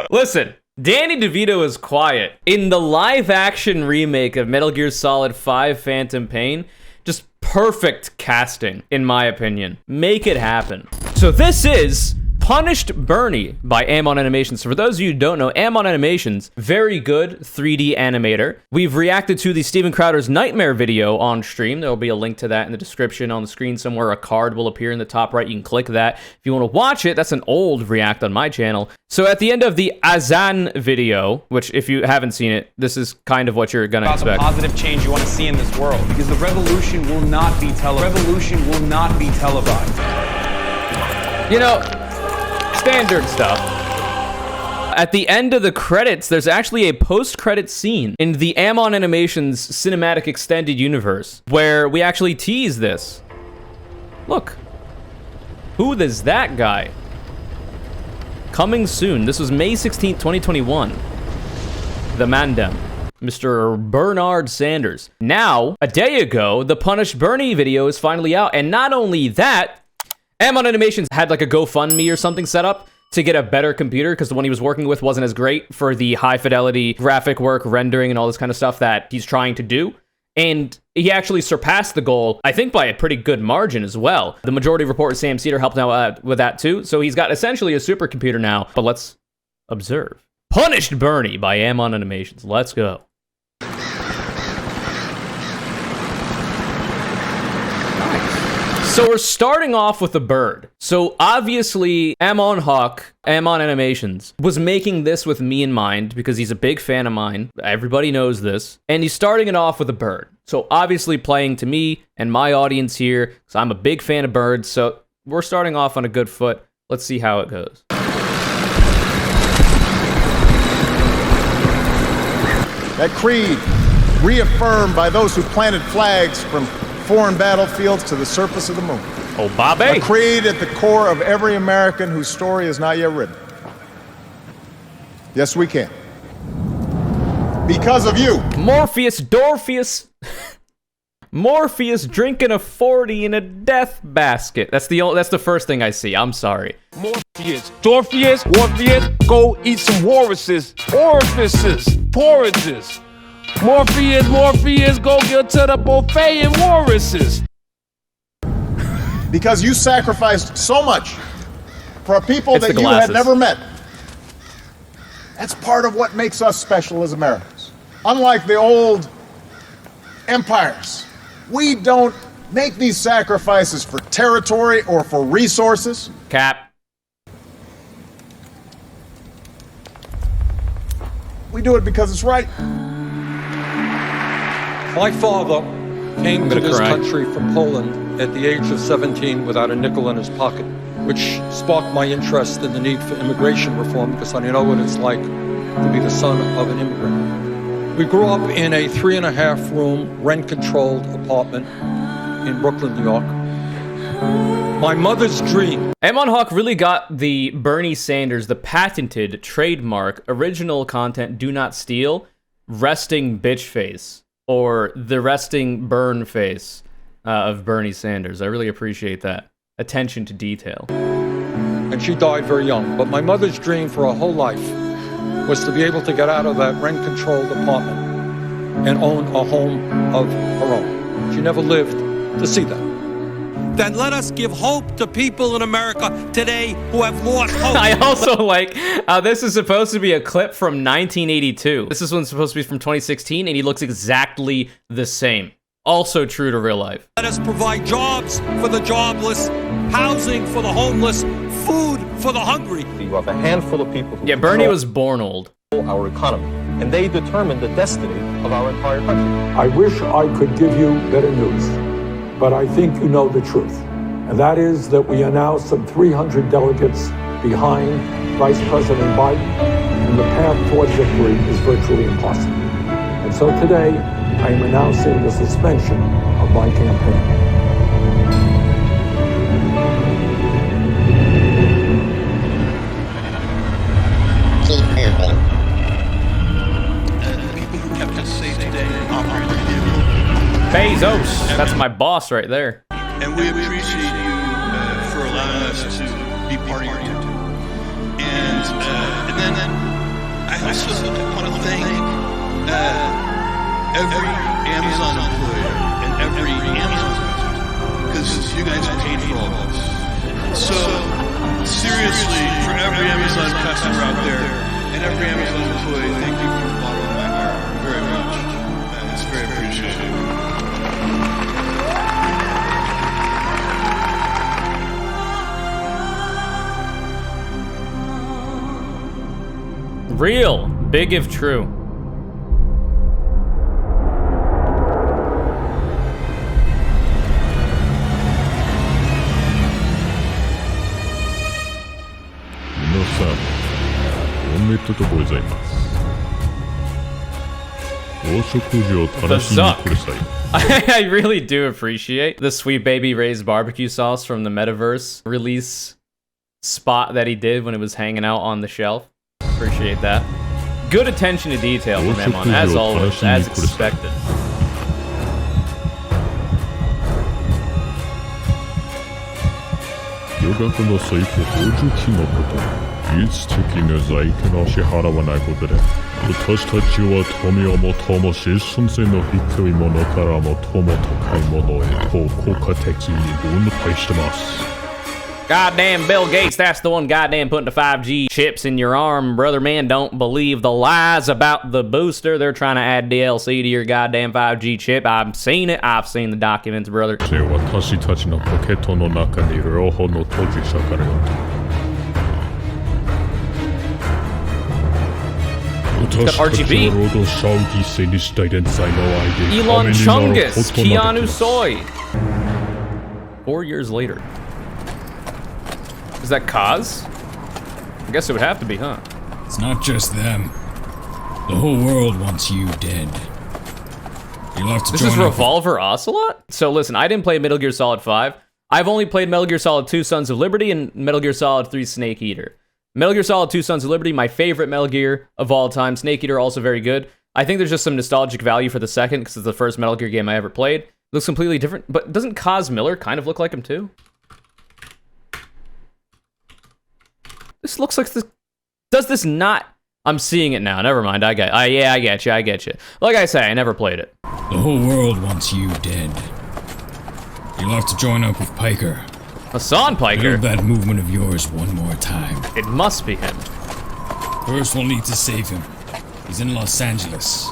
Listen, Danny DeVito is quiet. In the live-action remake of Metal Gear Solid 5 Phantom Pain, just perfect casting, in my opinion. Make it happen. So this is Punished Bernie by Aamon Animations. So for those of you who don't know, Aamon Animations, very good 3D animator. We've reacted to the Steven Crowder's Nightmare video on stream. There will be a link to that in the description on the screen somewhere. A card will appear in the top right. You can click that. If you want to watch it, that's an old react on my channel. So at the end of the Hasan video, which if you haven't seen it, this is kind of what you're going to expect. The positive change you want to see in this world. Because the revolution will not be televised. Revolution will not be televised. You know, standard stuff. At the end of the credits, there's actually a post-credit scene in the Aamon Animations cinematic extended universe where we actually tease this. Look. Who is that guy? Coming soon. This was May 16th, 2021. The Mandem. Mr. Bernard Sanders. Now, a day ago, the Punished Bernie video is finally out, and not only that, Aamon Animations had like a GoFundMe or something set up to get a better computer because the one he was working with wasn't as great for the high fidelity graphic work, rendering, and all this kind of stuff that he's trying to do. And he actually surpassed the goal, I think, by a pretty good margin as well. The majority reporter, Sam Cedar, helped out with that too. So he's got essentially a supercomputer now. But let's observe. Punished Bernie by Aamon Animations. Let's go. So we're starting off with a bird. So obviously, Aamon Animations, was making this with me in mind because he's a big fan of mine. Everybody knows this. And he's starting it off with a bird. So obviously playing to me and my audience here, because I'm a big fan of birds. So we're starting off on a good foot. Let's see how it goes. That creed, reaffirmed by those who planted flags from foreign battlefields to the surface of the moon. Oh, Bobby. A creed at the core of every American whose story is not yet written. Yes, we can. Because of you. Morpheus drinking a 40 in a death basket. That's the first thing I see. I'm sorry. Morpheus, Morpheus, go eat some orifices, porridges. Morpheus, go get to the buffet and orifices. Because you sacrificed so much for a people that you had never met. That's part of what makes us special as Americans. Unlike the old empires, we don't make these sacrifices for territory or for resources. Cap. We do it because it's right. My father came to this country from Poland at the age of 17 without a nickel in his pocket, which sparked my interest in the need for immigration reform because I know what it's like to be the son of an immigrant. We grew up in a 3.5-room, rent-controlled apartment in Brooklyn, New York. My mother's dream. Aamon really got the Bernie Sanders, the patented trademark, original content, do not steal, resting bitch face. Or the resting burn face of Bernie Sanders. I really appreciate that. Attention to detail. And she died very young. But my mother's dream for her whole life was to be able to get out of that rent-controlled apartment and own a home of her own. She never lived to see that. Then let us give hope to people in America today who have lost hope. I also like, this is supposed to be a clip from 1982. This is one supposed to be from 2016, and he looks exactly the same. Also true to real life. Let us provide jobs for the jobless, housing for the homeless, food for the hungry. You have a handful of people who Bernie was born old. Our economy, and they determine the destiny of our entire country. I wish I could give you better news. But I think you know the truth, and that is that we are now some 300 delegates behind Vice President Biden, and the path towards victory is virtually impossible. And so today, I am announcing the suspension of my campaign. Keep moving. People who kept us safe today Bezos. That's my boss right there. and we appreciate you for allowing us to be part of your team. And then I also want to thank every Amazon employee and every Amazon customer, because you guys paid for all this. So seriously, for every Amazon customer out there and every Amazon employee, thank you from the bottom of my heart very much. It's very appreciated. Real, big if true. I really do appreciate the Sweet Baby Ray's barbecue sauce from the Metaverse release spot that he did when it was hanging out on the shelf. Appreciate that. Good attention to detail from Aamon, as always, as expected. Goddamn Bill Gates, that's the one goddamn putting the 5G chips in your arm. Brother man, don't believe the lies about the booster. They're trying to add DLC to your goddamn 5G chip. I've seen it. I've seen the documents, brother. Got RGB. Elon Chungus, Keanu Soy. 4 years later. Is that Kaz? I guess it would have to be, huh? It's not just them. The whole world wants you dead. You'll have to This is Revolver Ocelot? So listen, I didn't play Metal Gear Solid 5. I've only played Metal Gear Solid 2 Sons of Liberty and Metal Gear Solid 3 Snake Eater. Metal Gear Solid 2 Sons of Liberty, my favorite Metal Gear of all time. Snake Eater, also very good. I think there's just some nostalgic value for the second because it's the first Metal Gear game I ever played. Looks completely different, but doesn't Kaz Miller kind of look like him too? This looks like this. Does this not? I'm seeing it now. Never mind. I get you. Like I say, I never played it. The whole world wants you dead. You'll have to join up with Piker. Hasan Piker? Build that movement of yours one more time. It must be him. First, we'll need to save him. He's in Los Angeles.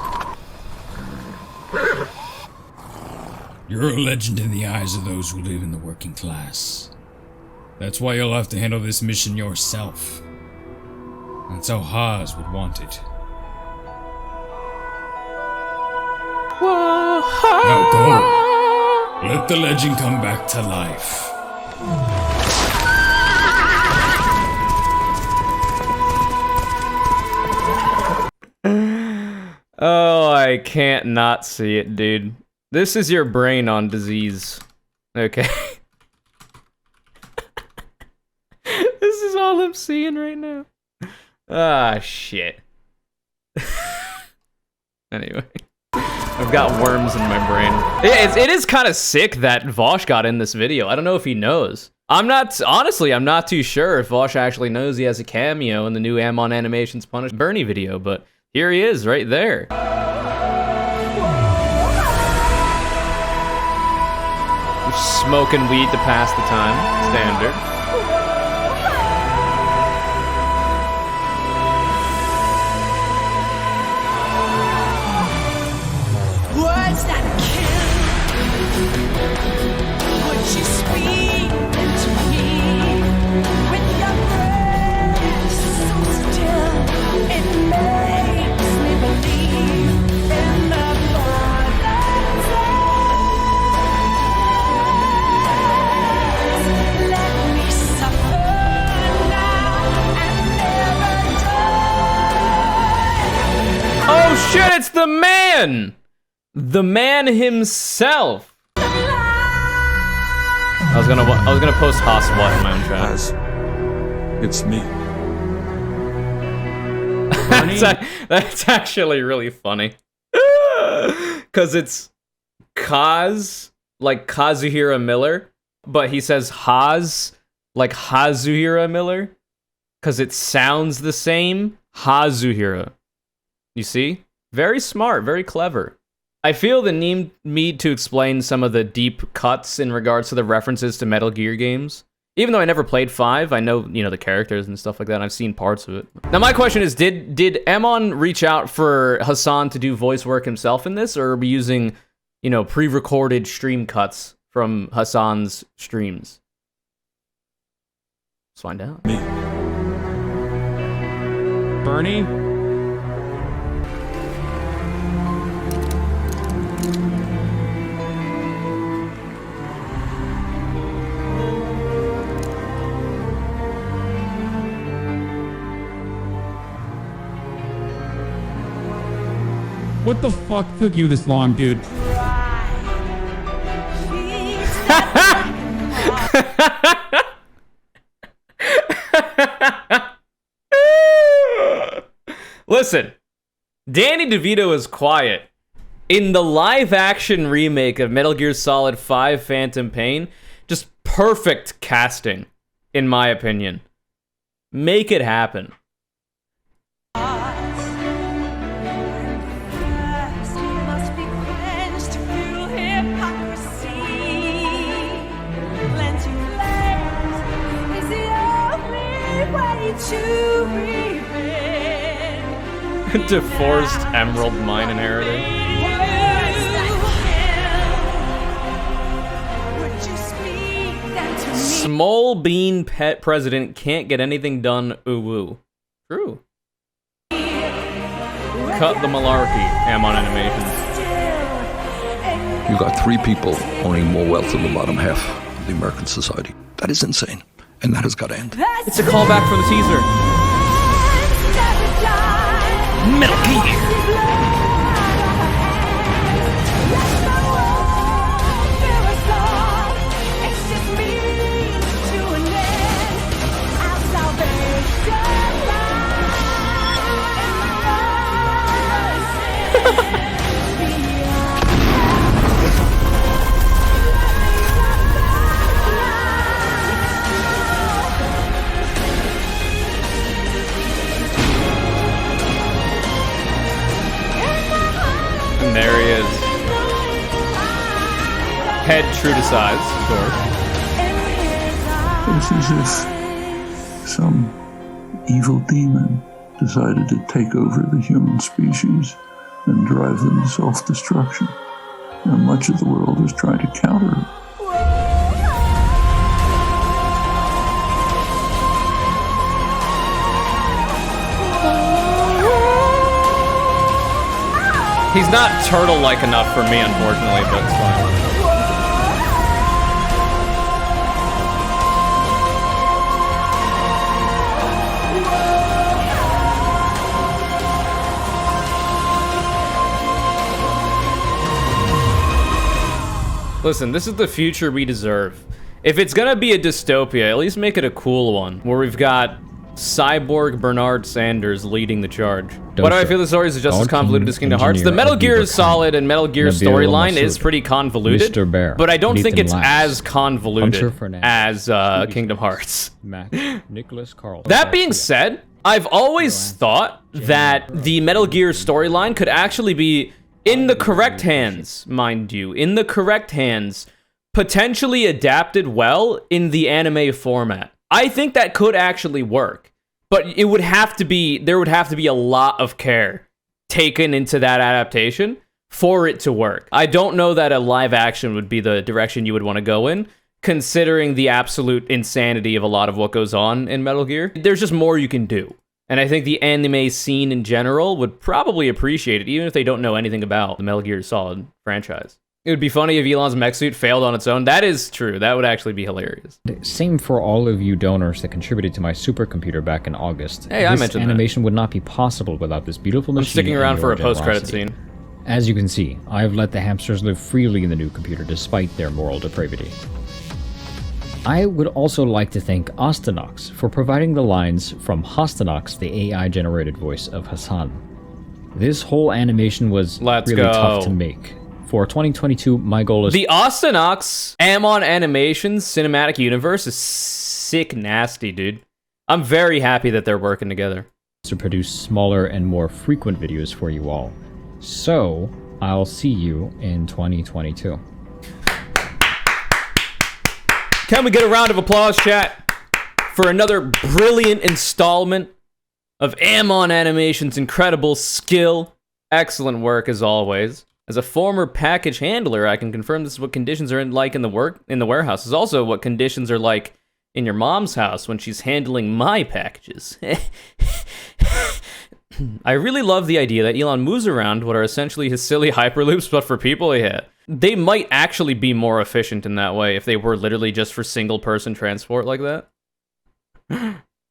You're a legend in the eyes of those who live in the working class. That's why you'll have to handle this mission yourself. That's how Haas would want it. Now go. Let the legend come back to life. Oh, I can't not see it, dude. This is your brain on disease. Okay. This is all I'm seeing right now. Ah, shit. Anyway. I've got worms in my brain. Yeah, it is kind of sick that Vosh got in this video. I don't know if he knows. Honestly, I'm not too sure if Vosh actually knows he has a cameo in the new Aamon Animations Punish Bernie video, but here he is, right there. Smoking weed to pass the time. Standard. Words that kill. Would you speak to me with your breath so still? It makes me believe in the borders. Let me suffer now and never die. Oh shit, it's the man! The man himself. I was gonna post Haswat in my own chat. It's me. That's actually really funny. Cause it's Kaz, like Kazuhira Miller, but he says Haz, like Hazuhira Miller, because it sounds the same. Hazuhira. You see? Very smart, very clever. I feel the need to explain some of the deep cuts in regards to the references to Metal Gear games. Even though I never played 5, I know, you know, the characters and stuff like that, and I've seen parts of it. Now, my question is, did Aamon reach out for Hasan to do voice work himself in this, or are we using, you know, pre-recorded stream cuts from Hasan's streams? Let's find out. Bernie? What the fuck took you this long, dude? Listen, Danny DeVito is quiet. In the live-action remake of Metal Gear Solid 5 Phantom Pain, just perfect casting, in my opinion. Make it happen. Divorced emerald mine inheritor. Small bean pet president can't get anything done. Ooh woo. True. Cut the malarkey. Aamon Animations. You got 3 people owning more wealth than the bottom half of the American society. That is insane, and that has got to end. It's a callback from the teaser. Metal Gear. And there he is. Head true to size, of course. It's as if some evil demon decided to take over the human species and drive them to self-destruction. And much of the world is trying to counter it. He's not turtle-like enough for me, unfortunately, but it's fine. Listen, this is the future we deserve. If it's gonna be a dystopia, at least make it a cool one, where we've got Cyborg Bernard Sanders leading the charge. Why do I feel the story is just as convoluted as Kingdom Hearts? The Metal Gear Solid and Metal Gear storyline is pretty convoluted, but I don't think it's as convoluted as Kingdom Hearts. That being said, I've always thought that the Metal Gear storyline could actually be, in the correct hands, mind you, in the correct hands, potentially adapted well in the anime format. I think that could actually work, but it would have to be, there would have to be a lot of care taken into that adaptation for it to work. I don't know that a live action would be the direction you would want to go in, considering the absolute insanity of a lot of what goes on in Metal Gear. There's just more you can do. And I think the anime scene in general would probably appreciate it, even if they don't know anything about the Metal Gear Solid franchise. It would be funny if Elon's mech suit failed on its own. That is true. That would actually be hilarious. Same for all of you donors that contributed to my supercomputer back in August. Hey, I mentioned that. Animation would not be possible without this beautiful machine. I'm sticking around for a post-credit scene. As you can see, I have let the hamsters live freely in the new computer despite their moral depravity. I would also like to thank Ostenox for providing the lines from Hostenox, the AI-generated voice of Hasan. This whole animation was really tough to make. For 2022, my goal is... The Austinox Aamon Animations cinematic universe is sick nasty, dude. I'm very happy that they're working together. ...to produce smaller and more frequent videos for you all. So, I'll see you in 2022. Can we get a round of applause, chat, for another brilliant installment of Aamon Animations' incredible skill. Excellent work, as always. As a former package handler, I can confirm this is what conditions are like in the warehouse. It's also what conditions are like in your mom's house when she's handling my packages. I really love the idea that Elon moves around what are essentially his silly hyperloops, but for people, yeah. They might actually be more efficient in that way if they were literally just for single-person transport like that.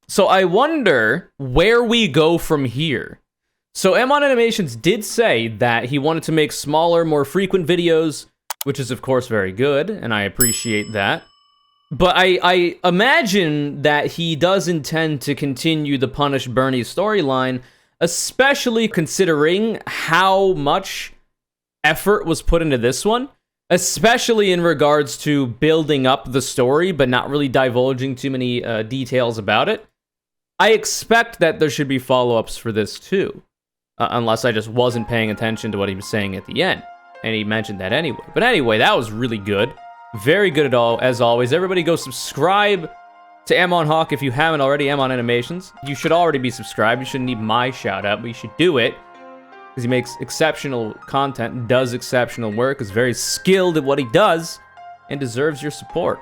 So I wonder where we go from here. So Aamon Animations did say that he wanted to make smaller, more frequent videos, which is of course very good, and I appreciate that. But I imagine that he does intend to continue the Punish Bernie storyline, especially considering how much effort was put into this one, especially in regards to building up the story, but not really divulging too many details about it. I expect that there should be follow-ups for this too, unless I just wasn't paying attention to what he was saying at the end, and he mentioned that anyway. But anyway, that was really good. Very good at all, as always. Everybody go subscribe to Aamon Hawk if you haven't already, Aamon Animations. You should already be subscribed. You shouldn't need my shout-out, but you should do it, because he makes exceptional content, does exceptional work, is very skilled at what he does, and deserves your support.